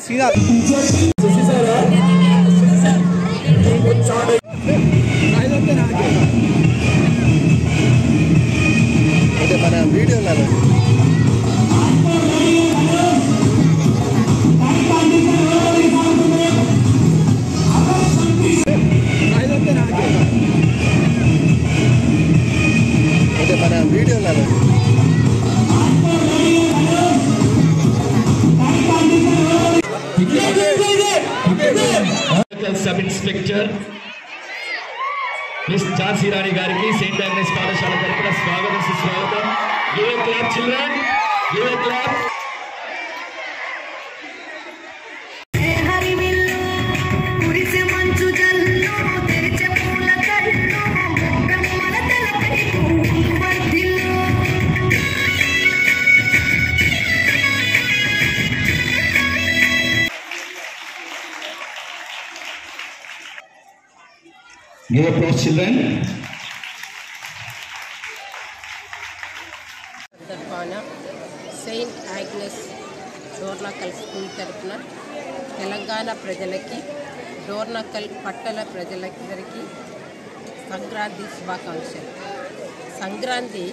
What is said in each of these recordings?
सीधा మన వీడియోలలో మన వీడియోలలో सब इंस्पेक्टर मिस झांसी रानी गारी की सेंट एग्नेस पाठशाला तरफ स्वागत सुस्वागत give a clap children give a clap Give applause, children. Saint Agnes Dornakal school తరఫున తెలంగాణ ప్రజలకి డోర్నకల్ పట్టణ ప్రజలందరికీ సంక్రాంతి శుభాకాంక్షలు. సంక్రాంతి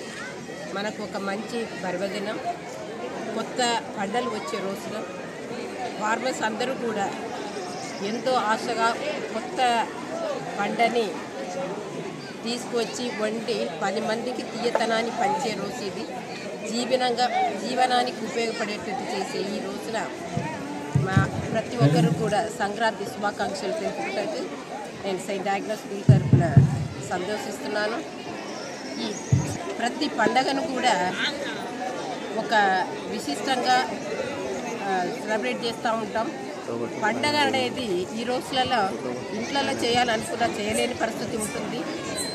మనకు ఒక మంచి పర్వదినం, కొత్త పంటలు వచ్చే రోజున ఫార్మర్స్ అందరూ కూడా ఎంతో ఆశగా కొత్త పంటని తీసుకువచ్చి వండి 10 మందికి తీయతనాన్ని పంచే రోజు ఇది. జీవనానికి ఉపయోగపడేటట్టు చేసే ఈ రోజున ప్రతి ఒక్కరు కూడా సంక్రాంతి శుభాకాంక్షలు తెలుపుకుంటూ నేను సెయింట్ ఆగ్నెస్ స్కూల్ తరఫున సంతోషిస్తున్నాను. ఈ ప్రతి పండగను కూడా ఒక విశిష్టంగా సెలబ్రేట్ చేస్తూ ఉంటాం. పండగ అనేది ఈ రోజులలో ఇంట్లలో చేయాలనుకున్నా చేయలేని పరిస్థితి ఉంటుంది.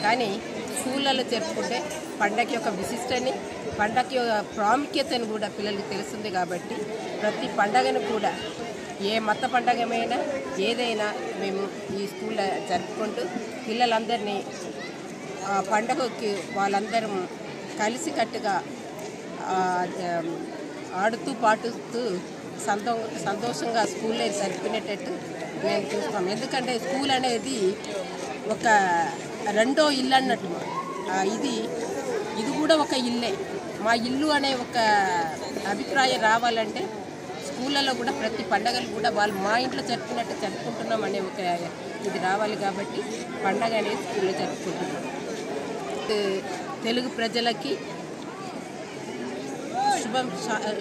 కానీ స్కూళ్ళలో జరుపుకుంటే పండగ యొక్క విశిష్టని, పండగ యొక్క ప్రాముఖ్యతను కూడా పిల్లలకు తెలుస్తుంది. కాబట్టి ప్రతి పండగను కూడా ఏ మత పండగమైనా ఏదైనా మేము ఈ స్కూల్లో జరుపుకుంటూ పిల్లలందరినీ పండగకి వాళ్ళందరం కలిసికట్టుగా ఆడుతూ పాటుతూ సంతోషంగా స్కూల్లో జరుపుకునేటట్టు మేము చూస్తాం. ఎందుకంటే స్కూల్ అనేది ఒక రెండో ఇల్లు అన్నట్టు. ఇది కూడా ఒక ఇల్లే. మా ఇల్లు అనే ఒక అభిప్రాయం రావాలంటే స్కూళ్ళలో కూడా ప్రతి పండగలు కూడా వాళ్ళు మా ఇంట్లో జరుపుకున్నట్టు జరుపుకుంటున్నాం అనే ఒక ఇది రావాలి. కాబట్టి పండగ అనేది స్కూల్లో జరుపుకుంటున్నాం. తెలుగు ప్రజలకి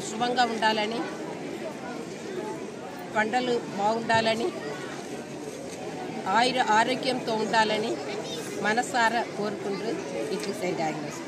శుభంగా ఉండాలని, పంటలు బాగుండాలని, ఆరోగ్యంతో ఉండాలని మనసారా కోరుకుంటూ ఇట్లు సెయింట్ ఆగ్నెస్.